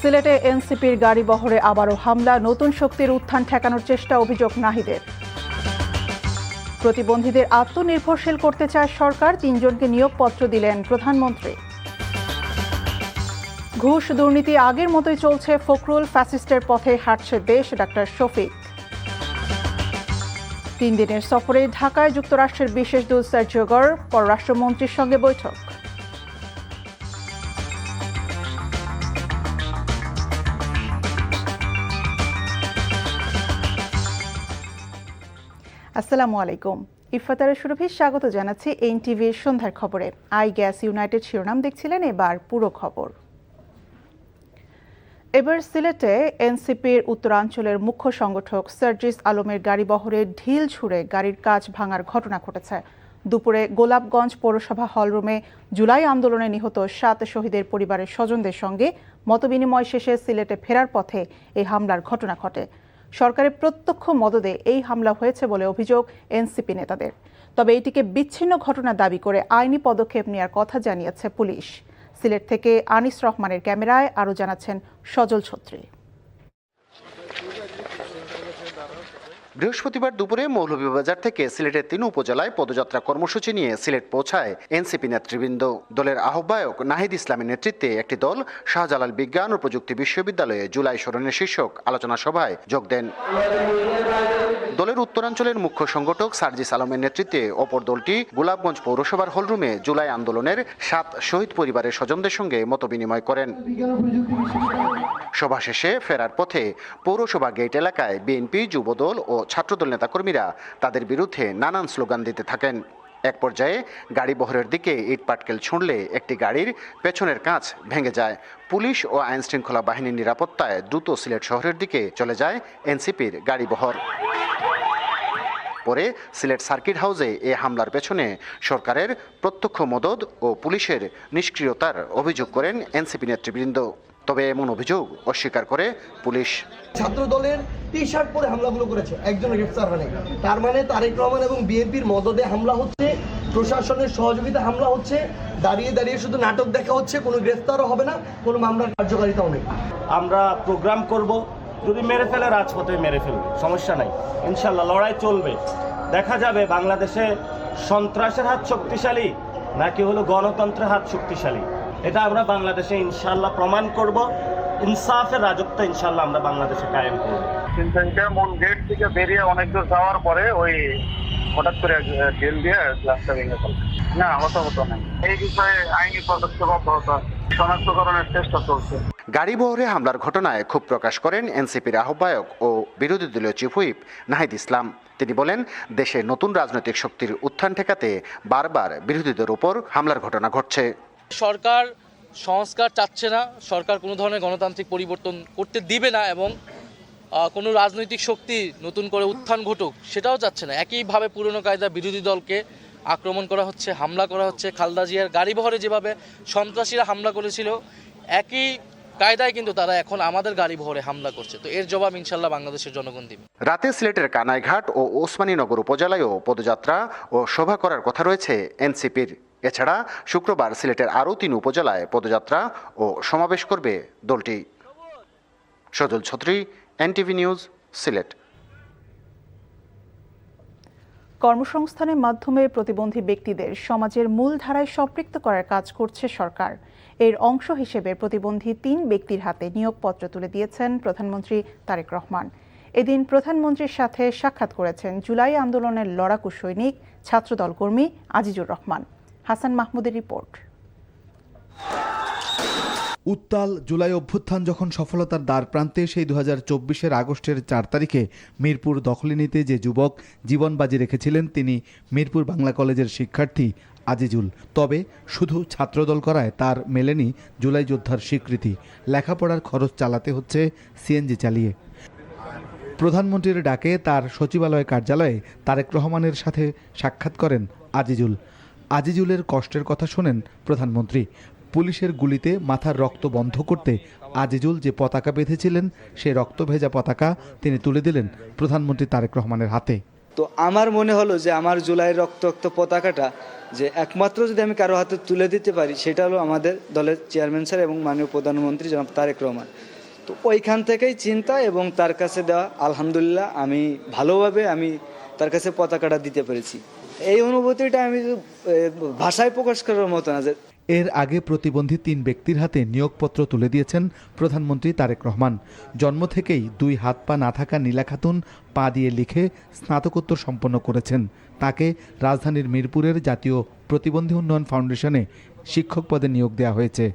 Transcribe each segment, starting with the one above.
সিলেটে এনসিপির গাড়ি বহরে আবারও হামলা, নতুন শক্তির উত্থান ঠেকানোর চেষ্টা, অভিযোগ নাহিদের। প্রতিবন্ধীদের আত্মনির্ভরশীল করতে চায় সরকার, 3 জনকে নিয়োগপত্র দিলেন প্রধানমন্ত্রী। ঘুষ দুর্নীতি আগের মতোই চলছে, ফখরুল, ফ্যাসিস্টের পথে হাঁটছে দেশ, ডাক্তার শফিক। 3 দিনের সফরে ঢাকায় যুক্তরাষ্ট্রের বিশেষ দূত সার্জিও গর, পররাষ্ট্রমন্ত্রীর সঙ্গে বৈঠক। আসসালামু আলাইকুম। ইফতারের সুরভি স্বাগত জানাচ্ছি এনটিভির সন্ধ্যার খবরে। আই গ্যাস ইউনাইটেড শিরোনাম দেখছিলেন, এবার পুরো খবর। এবার সিলেটে এনসিপির উত্তরাঞ্চলের মুখ্য সংগঠক সার্জিস আলমের গাড়ি বহরে ঢিল ছুঁড়ে গাড়ির কাচ ভাঙার ঘটনা ঘটেছে। দুপুরে গোলাপগঞ্জ পৌরসভা হলরুমে জুলাই আন্দোলনে নিহত 7 শহীদের পরিবারের স্বজনদের সঙ্গে মতবিনিময় শেষে সিলেটে ফেরার পথে এই হামলার ঘটনা ঘটে। সরকারের প্রত্যক্ষ মদদে এই হামলা হয়েছে বলে অভিযোগ এনসিপি নেতাদের। তবে এটিকে বিচ্ছিন্ন ঘটনা দাবি করে আইনি পদক্ষেপ নেওয়ার কথা জানিয়েছে পুলিশ। সিলেট থেকে আনিস রহমানের ক্যামেরায় আরও জানাচ্ছেন সজল ছত্রী। বৃহস্পতিবার দুপুরে মৌলভীবাজার থেকে সিলেটের 3 উপজেলায় পদযাত্রা কর্মসূচি নিয়ে সিলেট পৌঁছায় এনসিপি নেতৃবৃন্দ। দলের আহ্বায়ক নাহিদ ইসলামের নেতৃত্বে একটি দল শাহজালাল বিজ্ঞান ও প্রযুক্তি বিশ্ববিদ্যালয়ে জুলাই স্মরণের শীর্ষক আলোচনা সভায় যোগ দেন। দলের উত্তরাঞ্চলের মুখ্য সংগঠক সার্জিস আলমের নেতৃত্বে অপর দলটি গোলাপগঞ্জ পৌরসভার হলরুমে জুলাই আন্দোলনের 7 শহীদ পরিবারের স্বজনদের সঙ্গে মতবিনিময় করেন। সভা শেষে ফেরার পথে পৌরসভা গেট এলাকায় বিএনপি, যুবদল ও ছাত্রদল নেতাকর্মীরা তাদের বিরুদ্ধে নানান স্লোগান দিতে থাকেন। এক পর্যায়ে গাড়ি বহরের দিকে ইট পাটকেল ছুঁড়লে একটি গাড়ির পেছনের কাঁচ ভেঙে যায়। পুলিশ ও আইনশৃঙ্খলা বাহিনীর নিরাপত্তায় দ্রুত সিলেট শহরের দিকে চলে যায় এনসিপির গাড়ি বহর। পরে সিলেট সার্কিট হাউসে এ হামলার পেছনে সরকারের প্রত্যক্ষ মদদ ও পুলিশের নিষ্ক্রিয়তার অভিযোগ করেন এনসিপি নেতৃবৃন্দ। তবে এমন অভিযোগ অস্বীকার করে পুলিশ। ছাত্র দলের টি-শার্ট পরে হামলাগুলো করেছে, একজনের গ্রেফতার হয়নি। তার মানে তারেক রহমান এবং বিএনপির মদদে হামলা হচ্ছে, প্রশাসনের সহযোগিতা হামলা হচ্ছে, দাঁড়িয়ে দাঁড়িয়ে শুধু নাটক দেখা হচ্ছে, কোনো গ্রেফতারও হবে না, কোনো মামলার কার্যকারিতাও নেই। আমরা প্রোগ্রাম করব, যদি মেরে ফেলে রাজপথে মেরে ফেলবে, সমস্যা নাই, ইনশাল্লাহ লড়াই চলবে। দেখা যাবে বাংলাদেশে সন্ত্রাসের হাত শক্তিশালী নাকি হলো গণতন্ত্রের হাত শক্তিশালী। এটা আমরা বাংলাদেশে ইনশাল্লাহ প্রমাণ করব। ইনসাফের রাজত্ব ইনশাল্লাহ আমরা বাংলাদেশে কায়েম করব। মূল গেট থেকে বেরিয়ে অনেক দূর যাওয়ার পরে ওই হঠাৎ করে ঢিল দিয়ে গ্লাসটা ভেঙে ফেলে। না, হতো না। এই বিষয়ে আইনি পদক্ষেপ অব্যাহত, শনাক্তকরণের চেষ্টা চলছে। গাড়ি বহরে হামলার ঘটনায় ক্ষোভ প্রকাশ করেন এনসিপির আহ্বায়ক ও বিরোধী দলীয় চিফ হুইপ নাহিদ ইসলাম। তিনি বলেন, দেশে নতুন রাজনৈতিক শক্তির উত্থান ঠেকাতে বারবার বিরোধীদের উপর হামলার ঘটনা ঘটছে। সরকার সংস্কার চাচ্ছে না, সরকার কোনো ধরনের গণতান্ত্রিক পরিবর্তন করতে দিবে না এবং কোনো রাজনৈতিক শক্তি নতুন করে উত্থান ঘটুক সেটাও চাচ্ছে না। একইভাবে পুরনো কায়দা বিরোধী দলকে আক্রমণ করা হচ্ছে, হামলা করা হচ্ছে। খালেদা জিয়ার গাড়ি বহরে যেভাবে সন্ত্রাসীরা হামলা করেছিল, একই কায়দায় কিন্তু তারা এখন আমাদের গাড়ি বহরে হামলা করছে। তো এর জবাব ইনশাল্লাহ বাংলাদেশের জনগণ দিবে। রাতে সিলেটের কানাইঘাট ও ওসমানীনগর উপজেলায়ও পদযাত্রা ও সভা করার কথা রয়েছে এনসিপির। এছাড়া শুক্রবার সিলেটের আরও 3 উপজেলায় পদযাত্রা ও সমাবেশ করবে দলটি। সজল ছত্রী, এনটিভি নিউজ, সিলেট। কর্মসংস্থানের মাধ্যমে প্রতিবন্ধী ব্যক্তিদের সমাজের মূল ধারায় সম্পৃক্ত করার কাজ করছে সরকার। এর অংশ হিসেবে প্রতিবন্ধী 3 ব্যক্তির হাতে নিয়োগপত্র তুলে দিয়েছেন প্রধানমন্ত্রী তারেক রহমান। এদিন প্রধানমন্ত্রীর সাথে সাক্ষাৎ করেছেন জুলাই আন্দোলনের লড়াকু সৈনিক, ছাত্রদল কর্মী আজিজুর রহমান। হাসান মাহমুদের রিপোর্ট। উত্তাল জুলাই অভ্যুত্থান যখন সফলতার দ্বার প্রান্তে, সেই 2024-এর আগস্টের 4 তারিখে মিরপুর দখলে নিতে যে যুবক জীবন বাজি রেখেছিলেন, তিনি মিরপুর বাংলা কলেজের শিক্ষার্থী আজিজুল। তবে শুধু ছাত্রদল করায় তার মেলেনি জুলাই যোদ্ধার স্বীকৃতি। লেখাপড়ার খরচ চালাতে হচ্ছে সিএনজি চালিয়ে। প্রধানমন্ত্রীর ডাকে তার সচিবালয় কার্যালয়ে তারেক রহমানের সাথে সাক্ষাৎ করেন আজিজুল। আজিজুলের কষ্টের কথা শোনেন প্রধানমন্ত্রী। পুলিশের গুলিতে মাথার রক্ত বন্ধ করতে আজিজুল যে পতাকা বেঁধেছিলেন, সেই রক্ত ভেজা পতাকা তিনি তুলে দিলেন প্রধানমন্ত্রী তারেক রহমানের হাতে। তো আমার মনে হলো যে আমার জুলাইয়ের রক্তাক্ত পতাকাটা যে একমাত্র যদি আমি কারো হাতে তুলে দিতে পারি, সেটা হলো আমাদের দলের চেয়ারম্যান স্যার এবং মাননীয় প্রধানমন্ত্রী জনাব তারেক রহমান। তো ওইখান থেকেই চিন্তা এবং তার কাছে দেওয়া, আলহামদুলিল্লাহ আমি ভালোভাবে তার কাছে পতাকাটা দিতে পেরেছি। এই অনুভূতিটা আমি ভাষায় প্রকাশ করার মতো না। যে এর আগে প্রতিবন্ধী 3 ব্যক্তির হাতে নিয়োগপত্র তুলে দিয়েছেন প্রধানমন্ত্রী তারেক রহমান। জন্ম থেকেই 2 হাত পা না থাকা নীলা খাতুন পা দিয়ে লিখে স্নাতকোত্তর সম্পন্ন করেছেন। তাকে রাজধানীর মিরপুরের জাতীয় প্রতিবন্ধী উন্নয়ন ফাউন্ডেশনে শিক্ষক পদে নিয়োগ দেওয়া হয়েছে।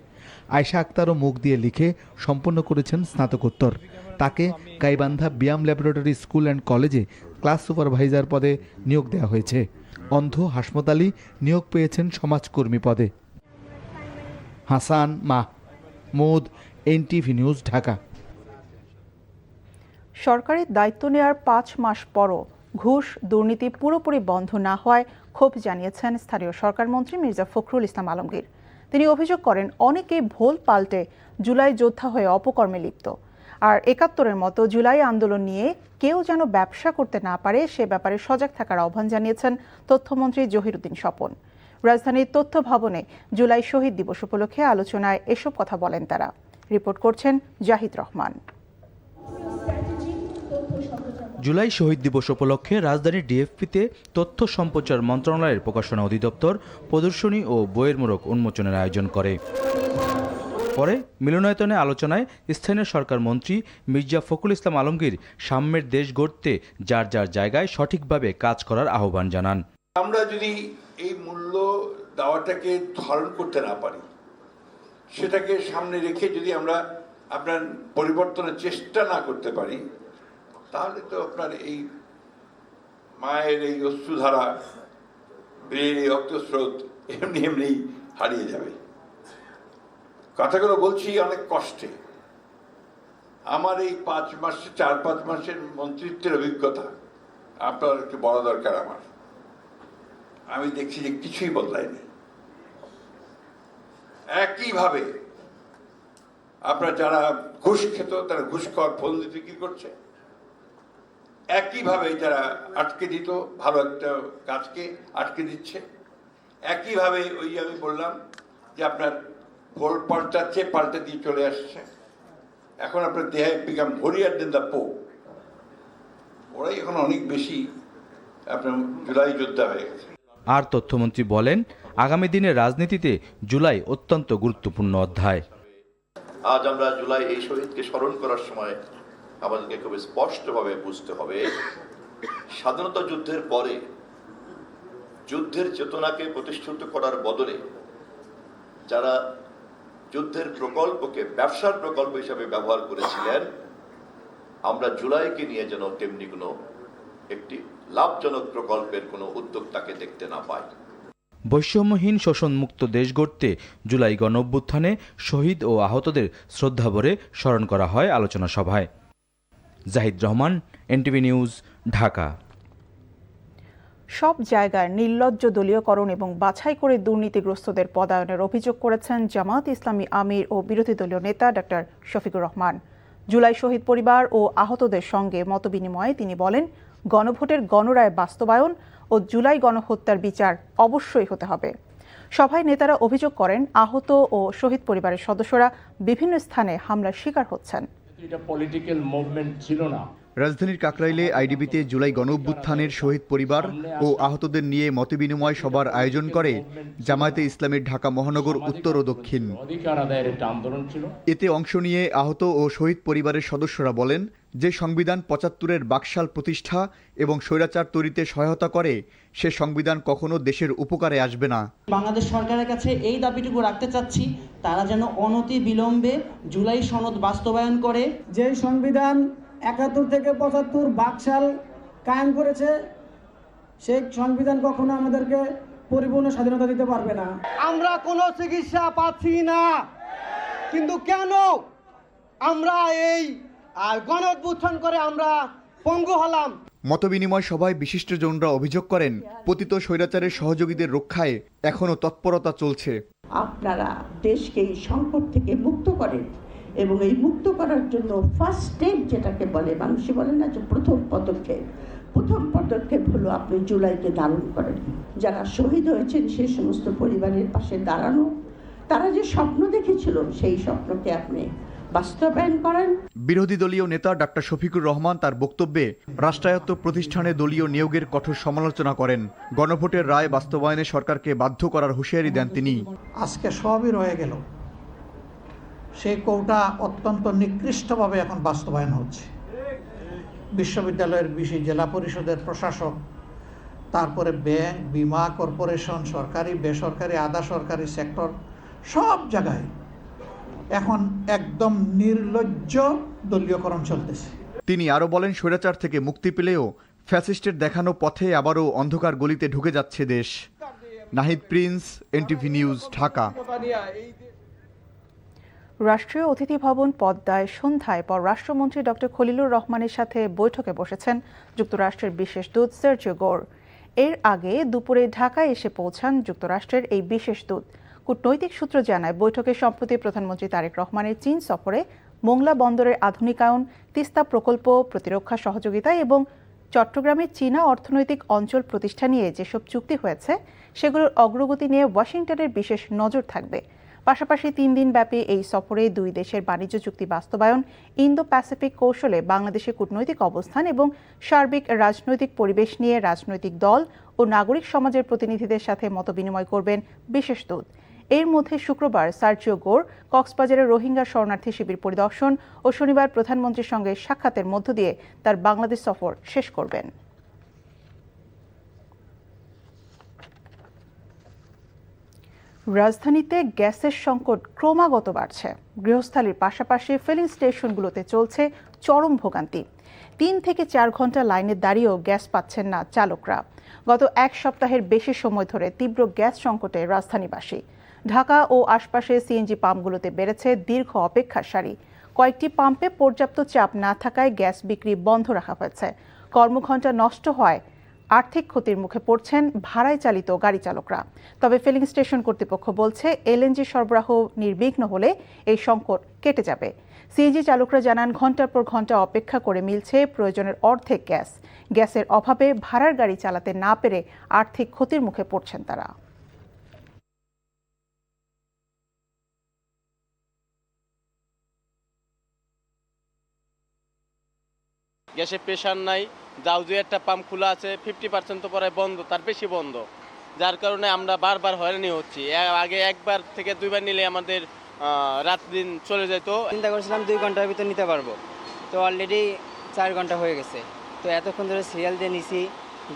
আয়শা আক্তারও মুখ দিয়ে লিখে সম্পন্ন করেছেন স্নাতকোত্তর। তাকে গাইবান্ধা ব্যায়াম ল্যাবরেটরি স্কুল অ্যান্ড কলেজে ক্লাস সুপারভাইজার পদে নিয়োগ দেওয়া হয়েছে। অন্ধ হাসমত আলী নিয়োগ পেয়েছেন সমাজকর্মী পদে। Hasan Mahmud, NTV news, Dhaka. সরকারি দায়িত্ব নেওয়ার 5 মাস পরও ঘুষ দুর্নীতি পুরোপুরি বন্ধ না হওয়ায় ক্ষোভ জানিয়েছেন স্থানীয় সরকারমন্ত্রী মির্জা ফখরুল ইসলাম আলমগীর। তিনি অভিযোগ করেন অনেকেই ভোল পাল্টে জুলাই যোদ্ধা হয়ে অপকর্মে লিপ্ত। আর ৭১-এর মতো জুলাই আন্দোলন নিয়ে কেউ যেন ব্যবসা করতে না পারে সে ব্যাপারে সজাগ থাকার আহ্বান জানিয়েছেন তথ্যমন্ত্রী জহিরুদ্দিন স্বপন। রাজধানীর তথ্য ভবনে জুলাই শহীদ দিবস উপলক্ষে আলোচনায় এসব কথা বলেন তারা। রিপোর্ট করছেন জাহিদ রহমান। জুলাই শহীদ দিবস উপলক্ষে রাজধানীর ডিএফপিতে তথ্য সম্প্রচার মন্ত্রণালয়ের প্রকাশনা অধিদপ্তর প্রদর্শনী ও বইয়ের মোড়ক উন্মোচনের আয়োজন করে। পরে মিলনায়তনে আলোচনায় স্থানীয় সরকার মন্ত্রী মির্জা ফখরুল ইসলাম আলমগীর সাম্যের দেশ গড়তে যার যার জায়গায় সঠিকভাবে কাজ করার আহ্বান জানান। আমরা যদি এই মূল্য দেওয়াটাকে ধারণ করতে না পারি, সেটাকে সামনে রেখে যদি আমরা আপনার পরিবর্তনের চেষ্টা না করতে পারি, তাহলে তো আপনার এই মায়ের এই অশ্রুধারা, বীরের এই রক্তস্রোত এমনি এমনি হারিয়ে যাবে। কথাগুলো বলছি অনেক কষ্টে। আমার এই 4-5 মাসের মন্ত্রিত্বের অভিজ্ঞতা আপনার একটু বলা দরকার। আমি দেখছি যে কিছুই বদলায়নি। একইভাবে আপনার যারা ঘুষ খেত তারা ঘুষ খাওয়ার ফল দিয়ে বিক্রি করছে। একইভাবে যারা আটকে দিত ভালো একটা কাজকে আটকে দিচ্ছে। একইভাবে ওই আমি বললাম যে আপনার ভোল পাল্টাচ্ছে, পাল্টে দিয়ে চলে আসছে। এখন আপনার দেহে বিকাম হরিয়ার দেন দ্য পো। ওরাই এখন অনেক বেশি আপনার জুলাই যোদ্ধা হয়ে গেছে। আর তথ্যমন্ত্রী বলেন, আগামী দিনের রাজনীতিতে জুলাই অত্যন্ত গুরুত্বপূর্ণ অধ্যায়। আজ আমরা জুলাই এই শহীদকে স্মরণ করার সময় আমাদেরকে খুব স্পষ্টভাবে বুঝতে হবে, স্বাধীনতা যুদ্ধের পরে যুদ্ধের চেতনাকে প্রতিষ্ঠিত করার বদলে যারা যুদ্ধের প্রকল্পকে ব্যবসার প্রকল্প হিসাবে ব্যবহার করেছিলেন, আমরা জুলাইকে নিয়ে যেন তেমনি কোনো একটি লাভজনক প্রকল্পের কোনো উদ্যোগ তাকে দেখতে না পাই। বৈষম্যহীন শোষণমুক্ত দেশ গড়তে জুলাই গণঅভ্যুত্থানে শহীদ ও আহতদের শ্রদ্ধাভরে স্মরণ করা হয় আলোচনা সভায়। Zahid Rahman, NTV news, Dhaka. সব জায়গায় নির্লজ্জ দলীয়করণ এবং বাছাই করে দুর্নীতিগ্রস্তদের পদায়নের অভিযোগ করেছেন জামায়াত ইসলামী আমির ও বিরোধী দলীয় নেতা ডক্টর শফিকুর রহমান। জুলাই শহীদ পরিবার ও আহতদের সঙ্গে মতবিনিময়ে তিনি বলেন, গণভোটের গণরায় বাস্তবায়ন ও জুলাই গণহত্যার বিচার অবশ্যই হতে হবে। সভায় নেতারা অভিযোগ করেন, আহত ও শহীদ পরিবারের সদস্যরা বিভিন্ন স্থানে হামলার শিকার হচ্ছেন। এটা পলিটিক্যাল মুভমেন্ট ছিল না। রাজধানীর কাকরাইলে আইডিবিতে জুলাই গণঅভ্যুত্থানের শহীদ পরিবার ও আহতদের নিয়ে মতবিনিময় সভার আয়োজন করে জামায়াতে ইসলামীর ঢাকা মহানগর উত্তর ও দক্ষিণ। এতে অংশ নিয়ে আহত ও শহীদ পরিবারের সদস্যরা বলেন, যে সংবিধান ৭৫-এর বাকশাল প্রতিষ্ঠা এবং স্বৈরাচার তৈরিতে সহায়তা করে, সে সংবিধান কখনো দেশের উপকারে আসবে না। বাংলাদেশ সরকারের কাছে এই দাবিটুকু রাখতে চাচ্ছি, তারা যেন অনতি বিলম্বে জুলাই সনদ বাস্তবায়ন করে। যে সংবিধান ৭১ থেকে ৭৫ বাকশাল কায়েম করেছে, সেই সংবিধান কখনো আমাদেরকে পরিপূর্ণ স্বাধীনতা দিতে পারবে না। আমরা কোনো চিকিৎসা পাচ্ছি না, কিন্তু কেন আমরা এই গণ অভ্যুত্থান করে আমরা পঙ্গু হলাম? মতবিনিময় সভায় বিশিষ্টজনরা অভিযোগ করেন, পতিত স্বৈরাচারের সহযোগীদের রক্ষায় এখনো তৎপরতা চলছে। আপনারা দেশকে এই সংকট থেকে মুক্ত করেন এবং এই মুক্ত করার জন্য ফার্স্ট স্টেপ যেটাকে বলে, মানুষই বলে না যে প্রথম পদক্ষেপ হলো আপনি জুলাইকে ধারণ করেন। যারা শহীদ হয়েছেন সেই সমস্ত পরিবারের পাশে দাঁড়ানো, তারা যে স্বপ্ন দেখেছিল সেই স্বপ্নকে আপনি বাস্তবায়ন করেন। বিরোধী দলীয় নেতা ডাক্তার শফিকুর রহমান তার বক্তব্যে রাষ্ট্রায়ত্ত প্রতিষ্ঠানে দলীয় নিয়োগের কঠোর সমালোচনা করেন। গণভোটের রায় বাস্তবায়নে সরকারকে বাধ্য করার হুঁশিয়ারি দেন তিনি। আজকে সবই রয়ে গেল, সেই কোটা অত্যন্ত নিকৃষ্টভাবে এখন বাস্তবায়ন হচ্ছে। বিশ্ববিদ্যালয়ের জেলা পরিষদের প্রশাসক, তারপরে ব্যাংক, বিমা কর্পোরেশন, সরকারি বেসরকারি আধা সরকারি সেক্টর, সব জায়গায় এখন একদম নির্লজ্জ দলীয়করণ চলতেছে। তিনি আরও বলেন, স্বৈরাচার থেকে মুক্তি পেলেও ফ্যাসিস্টের দেখানো পথে আবারও অন্ধকার গলিতে ঢুকে যাচ্ছে দেশ। Nahid Prince, NTV news, Dhaka. রাষ্ট্রীয় অতিথি ভবন পদ্মায় সন্ধ্যায় পররাষ্ট্রমন্ত্রী ডক্টর খলিলুর রহমানের সাথে বৈঠকে বসেছেন যুক্তরাষ্ট্রের বিশেষ দূত সার্জিও গোর। এর আগে দুপুরে ঢাকায় এসে পৌঁছান যুক্তরাষ্ট্রের এই বিশেষ দূত। কূটনৈতিক সূত্র জানায়, বৈঠকে সম্প্রতি প্রধানমন্ত্রী তারেক রহমানের চীন সফরে মোংলা বন্দরের আধুনিকায়ন, তিস্তা প্রকল্প, প্রতিরক্ষা সহযোগিতা এবং চট্টগ্রামে চীনা অর্থনৈতিক অঞ্চল প্রতিষ্ঠা নিয়ে যেসব চুক্তি হয়েছে সেগুলোর অগ্রগতি নিয়ে ওয়াশিংটনের বিশেষ নজর থাকবে। পাশাপাশি 3 দিনব্যাপী এই সফরে দুই দেশের বাণিজ্য চুক্তি বাস্তবায়ন, ইন্দো প্যাসিফিক কৌশলে বাংলাদেশের কূটনৈতিক অবস্থান এবং সার্বিক রাজনৈতিক পরিবেশ নিয়ে রাজনৈতিক দল ও নাগরিক সমাজের প্রতিনিধিদের সাথে মতবিনিময় করবেন বিশেষ দূত। এর মধ্যে শুক্রবার সার্জিও গোর কক্সবাজারের রোহিঙ্গা শরণার্থী শিবির পরিদর্শন ও শনিবার প্রধানমন্ত্রীর সঙ্গে সাক্ষাতের মধ্য দিয়ে তার বাংলাদেশ সফর শেষ করবেন। রাজধানীতে গ্যাসের সংকট ক্রমাগত বাড়ছে। গৃহস্থালির পাশাপাশি ফিলিং স্টেশনগুলোতে চলছে চরম ভোগান্তি। 3 থেকে 4 ঘন্টা লাইনে দাঁড়িয়েও গ্যাস পাচ্ছেন না চালকরা। গত 1 সপ্তাহের বেশি সময় ধরে তীব্র গ্যাস সংকটে রাজধানীবাসী। ঢাকা ও আশপাশে সিএনজি পাম্পগুলোতে বেড়েছে দীর্ঘ অপেক্ষার সারি। কয়েকটি পাম্পে পর্যাপ্ত চাপ না থাকায় গ্যাস বিক্রি বন্ধ রাখা হয়েছে। কর্মঘণ্টা নষ্ট হয়, আর্থিক ক্ষতির মুখে পড়ছেন ভাড়ায় চালিত গাড়ি চালকরা। তবে ফিলিং স্টেশন কর্তৃপক্ষ বলছে, এলএনজি সরবরাহ নির্বিঘ্ন হলে এই সংকট কেটে যাবে। সিএনজি চালকরা জানান, ঘন্টার পর ঘন্টা অপেক্ষা করে মিলছে প্রয়োজনের অর্ধেক গ্যাস। গ্যাসের অভাবে ভাড়ার গাড়ি চালাতে না পেরে আর্থিক ক্ষতির মুখে পড়ছেন তারা। গ্যাসের প্রেশার নাই, যাও দু একটা পাম্প খোলা আছে, 50% তো পরে বন্ধ, তার বেশি বন্ধ, যার কারণে আমরা বারবার হয়রানি হচ্ছি। আগে একবার থেকে 2বার নিলে আমাদের রাত দিন চলে যেত। চিন্তা করেছিলাম 2 ঘন্টার ভিতর নিতে পারবো, তো অলরেডি 4 ঘন্টা হয়ে গেছে। তো এতক্ষণ ধরে সিরিয়াল দিয়ে নিছি,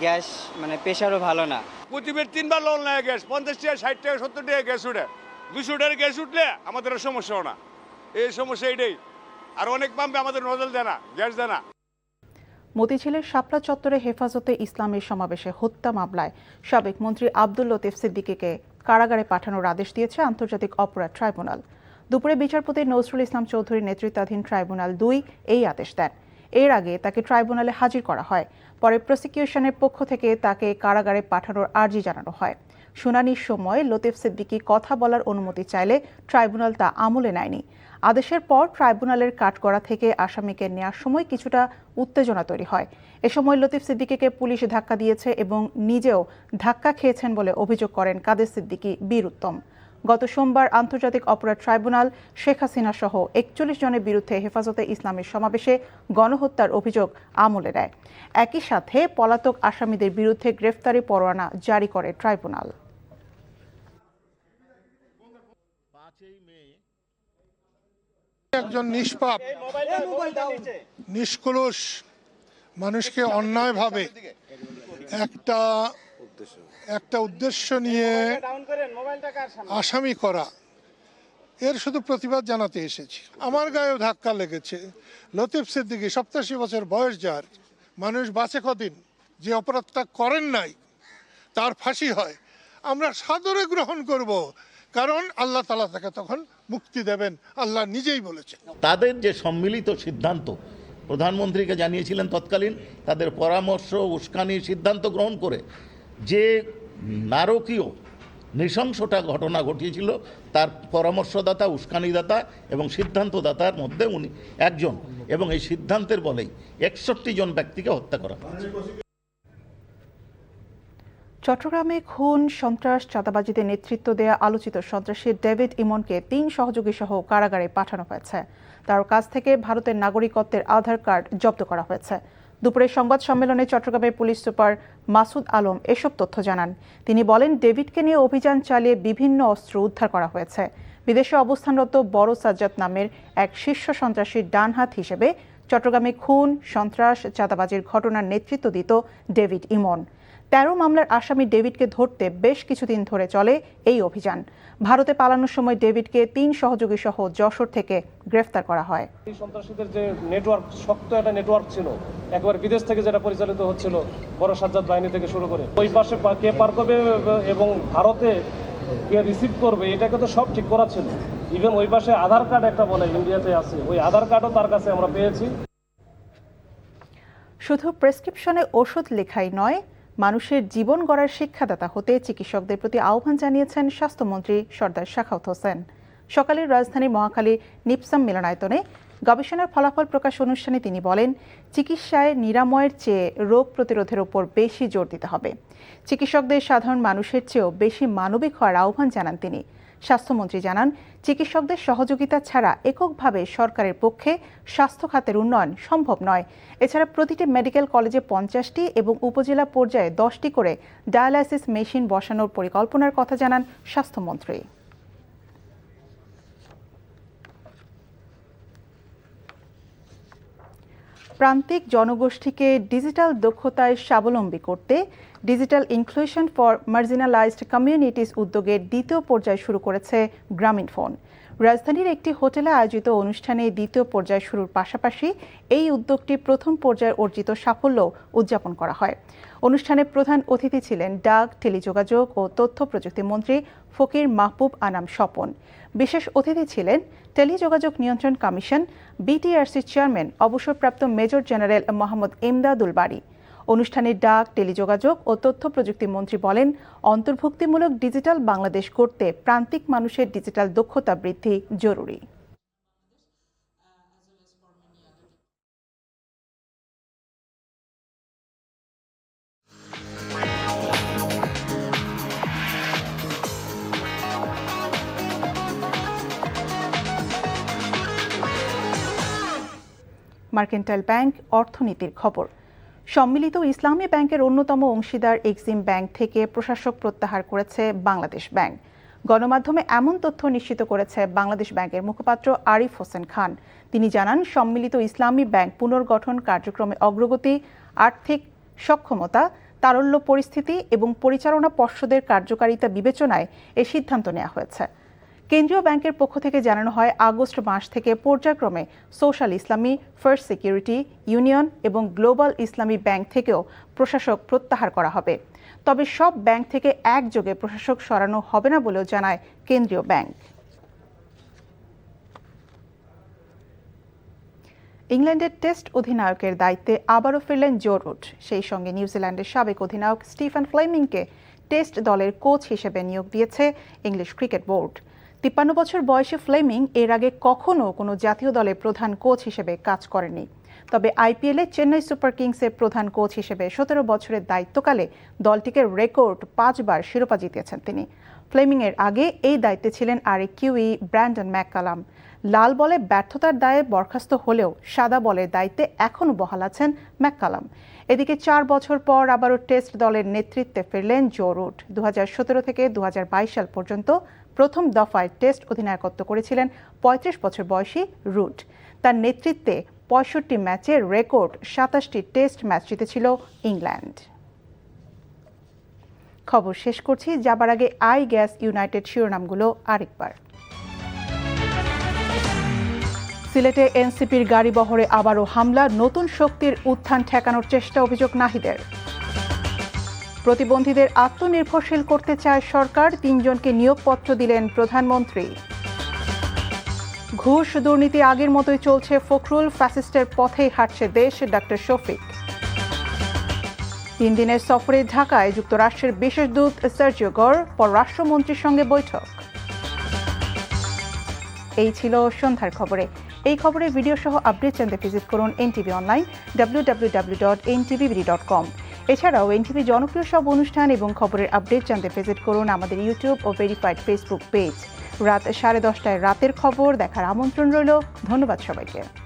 গ্যাস মানে প্রেশারও ভালো না। প্রতিবার 3বার লোন নেয় গ্যাস, 50 টাকা, 60 টাকা, 70 টাকা গ্যাস উঠে, 200 টাকার গ্যাস উঠলে আমাদের সমস্যাও না। এই সমস্যা এটাই। আর অনেক পাম্পে আমাদের নজল দেয় না, গ্যাস দেয় না। মতিঝিলের শাপলা চত্বরে হেফাজতে ইসলামের সমাবেশে হত্যা মামলায় সাবেক মন্ত্রী আব্দুল লতিফ সিদ্দিকীকে কারাগারে পাঠানোর আদেশ দিয়েছে আন্তর্জাতিক অপরাধ ট্রাইব্যুনাল। দুপুরে বিচারপতি নজরুল ইসলাম চৌধুরীর নেতৃত্বাধীন ট্রাইব্যুনাল 2 এই আদেশ দেন। এর আগে তাকে ট্রাইব্যুনালে হাজির করা হয়। পরে প্রসিকিউশনের পক্ষ থেকে তাকে কারাগারে পাঠানোর আর্জি জানানো হয়। শুনানির সময় লতিফ সিদ্দিকী কথা বলার অনুমতি চাইলে ট্রাইব্যুনাল তা আমলে নেয়নি। আদেশের পর ট্রাইব্যুনালের কাঠগড়া থেকে আসামিকে নেওয়ার সময় কিছুটা উত্তেজনা তৈরি হয়। এ সময় লতিফ সিদ্দিকীকে পুলিশ ধাক্কা দিয়েছে এবং নিজেও ধাক্কা খেয়েছেন বলে অভিযোগ করেন কাদের সিদ্দিকী বীর উত্তম। গত সোমবার আন্তর্জাতিক অপরাধ ট্রাইব্যুনাল শেখ হাসিনা সহ 41 জনের বিরুদ্ধে হেফাজতে ইসলামের সমাবেশে গণহত্যার অভিযোগ আমলে নেয়। একই সাথে পলাতক আসামিদের বিরুদ্ধে গ্রেফতারি পরোয়ানা জারি করে ট্রাইব্যুনাল। একজন নিষ্পাপ নিষ্কলুষ মানুষকে অন্যায়ভাবে একটা উদ্দেশ্য নিয়ে আসামি করা, এর শুধু প্রতিবাদ জানাতে এসেছি। আমার গায়েও ধাক্কা লেগেছে। লতিফ সিদ্দিকী 87 বছর বয়স, যার মানুষ বাঁচে কদিন, যে অপরাধটা করেন নাই তার ফাঁসি হয়, আমরা সাদরে গ্রহণ করব, কারণ আল্লাহ তাআলা তাকে তখন মুক্তি দেবেন, আল্লাহ নিজেই বলেছেন। তাদের যে সম্মিলিত সিদ্ধান্ত প্রধানমন্ত্রীকে জানিয়েছিলেন তৎকালীন, তাদের পরামর্শ উস্কানি সিদ্ধান্ত গ্রহণ করে যে নারকীয় নৃশংসটা ঘটনা ঘটিয়েছিল, তার পরামর্শদাতা, উস্কানিদাতা এবং সিদ্ধান্তদাতার মধ্যে উনি একজন, এবং এই সিদ্ধান্তের বলেই 61 জন ব্যক্তিকে হত্যা করা হয়েছে। চট্টগ্রামে খুন, সন্ত্রাস, চাঁদাবাজিতে নেতৃত্ব দেয়া আলোচিত সন্ত্রাসী ডেভিড ইমনকে 3 সহযোগী সহ কারাগারে পাঠানো হয়েছে। তার কাছ থেকে ভারতের নাগরিকত্বের আধার কার্ড জব্দ করা হয়েছে। দুপুরে সংবাদ সম্মেলনে চট্টগ্রামের পুলিশ সুপার মাসুদ আলম এসব তথ্য জানান। তিনি বলেন, ডেভিডকে নিয়ে অভিযান চালিয়ে বিভিন্ন অস্ত্র উদ্ধার করা হয়েছে। বিদেশে অবস্থানরত বড় সাজ্জাদ নামের এক শীর্ষ সন্ত্রাসীর ডানহাত হিসেবে চট্টগ্রামে খুন, সন্ত্রাস, চাঁদাবাজির ঘটনার নেতৃত্ব দিত ডেভিড ইমন। 13 মামলার আসামি ডেভিডকে ধরতে বেশ কিছুদিন ধরে চলে এই অভিযান। ভারতে পালানোর সময় ডেভিডকে 3 সহযোগী সহ যশোর থেকে গ্রেফতার করা হয়। এই সন্ত্রাসীদের যে নেটওয়ার্ক, শক্ত একটা নেটওয়ার্ক ছিল, একবার বিদেশ থেকে যেটা পরিচালিত হচ্ছিল বড় সাজ্জাদ বাহিনী থেকে শুরু করে, ওই পাশে কে পার করবে এবং ভারতে কে রিসিভ করবে, এটাকে তো সব ঠিক করা ছিল। ইভেন ওই পাশে আধার কার্ড একটা বলে ইন্ডিয়াতে আছে, ওই আধার কার্ডও তার কাছে আমরা পেয়েছি। শুধু প্রেসক্রিপশনে ওষুধ লেখাই নয়, মানুষের জীবন গড়ার শিক্ষাদাতা হতে চিকিৎসকদের প্রতি আহ্বান জানিয়েছেন স্বাস্থ্যমন্ত্রী সরদার শাখাওয়াত হোসেন। সকালে রাজধানীর মহাখালী নিপসাম মিলনায়তনে গবেষণার ফলাফল প্রকাশ অনুষ্ঠানে তিনি বলেন, চিকিৎসায় নিরাময়ের চেয়ে রোগ প্রতিরোধের উপর বেশি জোর দিতে হবে। চিকিৎসকদের সাধারণ মানুষের চেয়েও বেশি মানবিক হওয়ার আহ্বান জানান তিনি। স্বাস্থ্যমন্ত্রী জানান, চিকিৎসকদের সহযোগিতা ছাড়া এককভাবে সরকারের পক্ষে স্বাস্থ্য খাতের উন্নয়ন সম্ভব নয়। এছাড়া প্রতিটি মেডিকেল কলেজে 50টি এবং উপজেলা পর্যায়ে 10টি করে ডায়ালাইসিস মেশিন বসানোর পরিকল্পনার কথা জানান স্বাস্থ্যমন্ত্রী। প্রান্তিক জনগোষ্ঠীকে ডিজিটাল দক্ষতায় স্বাবলম্বী করতে digital inclusion for marginalised communities উদ্যোগের 2য় পর্যায় শুরু করেছে গ্রামীণফোন। রাজধানীর একটি হোটেলে আয়োজিত অনুষ্ঠানে 2য় পর্যায় শুরুর পাশাপাশি এই উদ্যোগটি প্রথম পর্যায়ে অর্জিত সাফল্য উদযাপন করা হয়। অনুষ্ঠানে প্রধান অতিথি ছিলেন ডাক, টেলিযোগাযোগ ও তথ্য প্রযুক্তি মন্ত্রী ফকির মাহবুব আনাম স্বপন। বিশেষ অতিথি ছিলেন টেলিযোগাযোগ নিয়ন্ত্রণ কমিশন বিটিআরসি চেয়ারম্যান অবসরপ্রাপ্ত মেজর জেনারেল মোহাম্মদ ইমদাদুল বারী। অনুষ্ঠানে ডাক, টেলিযোগাযোগ ও তথ্য প্রযুক্তি মন্ত্রী বলেন, অন্তর্ভুক্তিমূলক ডিজিটাল বাংলাদেশ করতে প্রান্তিক মানুষের ডিজিটাল দক্ষতা বৃদ্ধি জরুরি। মার্কেন্টাইল ব্যাংক অর্থনীতির খবর। সম্মিলিত ইসলামী ব্যাংকের অন্যতম অংশীদার এক্সিম ব্যাংক থেকে প্রশাসক প্রত্যাহার করেছে বাংলাদেশ ব্যাংক। গণমাধ্যমে এমন তথ্য নিশ্চিত করেছে বাংলাদেশ ব্যাংকের মুখপাত্র আরিফ হোসেন খান। তিনি জানান, সম্মিলিত ইসলামী ব্যাংক পুনর্গঠন কার্যক্রমে অগ্রগতি, আর্থিক সক্ষমতা, তারল্য পরিস্থিতি এবং পরিচালনা পর্ষদের কার্যকারিতা বিবেচনায় এ সিদ্ধান্ত নেওয়া হয়েছে। কেন্দ্রীয় ব্যাংকের পক্ষ থেকে জানানো হয়, আগস্ট মাস থেকে পর্যায়ক্রমে সোশ্যাল ইসলামী, ফার্স্ট সিকিউরিটি, ইউনিয়ন এবং গ্লোবাল ইসলামী ব্যাংক থেকেও প্রশাসক প্রত্যাহার করা হবে। তবে সব ব্যাংক থেকে একযোগে প্রশাসক সরানো হবে না বলেও জানায় কেন্দ্রীয় ব্যাংক। ইংল্যান্ডের টেস্ট অধিনায়কের দায়িত্বে আবারও ফিরলেন জো রুট। সেই সঙ্গে নিউজিল্যান্ডের সাবেক অধিনায়ক স্টিফেন ফ্লেমিংকে টেস্ট দলের কোচ হিসেবে নিয়োগ দিয়েছে ইংলিশ ক্রিকেট বোর্ড। 53 বছর বয়সে ফ্লেমিং এর আগে কখনো কোনো জাতীয় দলের প্রধান কোচ হিসেবে কাজ করেননি। তবে আইপিএলে চেন্নাই সুপার কিংসের প্রধান কোচ হিসেবে 17 বছরের দায়িত্বকালে দলটিকে রেকর্ড 5 বার শিরোপা জিতিয়েছেন তিনি। ফ্লেমিং এর আগে এই দায়িত্বে ছিলেন আরেক কিউই ব্র্যান্ডন ম্যাককালাম। লাল বলে ব্যর্থতার দায়ে বরখাস্ত হলেও সাদা বলের দায়িত্বে এখনও বহাল আছেন ম্যাককালাম। এদিকে 4 বছর পর আবারও টেস্ট দলের নেতৃত্বে ফিরলেন জো রুট। 2017 থেকে 2022 সাল পর্যন্ত প্রথম দফায় টেস্ট অধিনায়কত্ব করেছিলেন 35 বছর বয়সী রুট। তার নেতৃত্বে 65 ম্যাচে রেকর্ড 27টি টেস্ট ম্যাচ জিতেছিল ইংল্যান্ড। খবর শেষ করছি, যাবার আগে আই গ্যাস ইউনাইটেড শিরোনামগুলো আরেকবার। সিলেটে এনসিপির গাড়ি বহরে আবারও হামলা, নতুন শক্তির উত্থান ঠেকানোর চেষ্টা, অভিযোগ নাহিদের। প্রতিবন্ধীদের আত্মনির্ভরশীল করতে চায় সরকার, 3 জনকে নিয়োগপত্র দিলেন প্রধানমন্ত্রী। ঘুষ দুর্নীতি আগের মতোই চলছে ফখরুল, ফ্যাসিস্টের পথেই হাঁটছে দেশ, ডক্টর শফিক। 3 দিনের সফরে ঢাকায় যুক্তরাষ্ট্রের বিশেষ দূত সার্জিও গর, পররাষ্ট্রমন্ত্রীর সঙ্গে বৈঠক। এই ছিল সন্ধ্যার খবরে। এই খবরের ভিডিও সহ আপডেট জানতে ভিজিট করুন এনটিভি অনলাইন www.ntvbd.com। এছাড়াও এনটিভি জনপ্রিয় সব অনুষ্ঠান এবং খবরের আপডেট জানতে ভিজিট করুন আমাদের ইউটিউব ও ভেরিফাইড ফেসবুক পেজ। রাত 10:30 রাতের খবর দেখার আমন্ত্রণ রইল। ধন্যবাদ সবাইকে।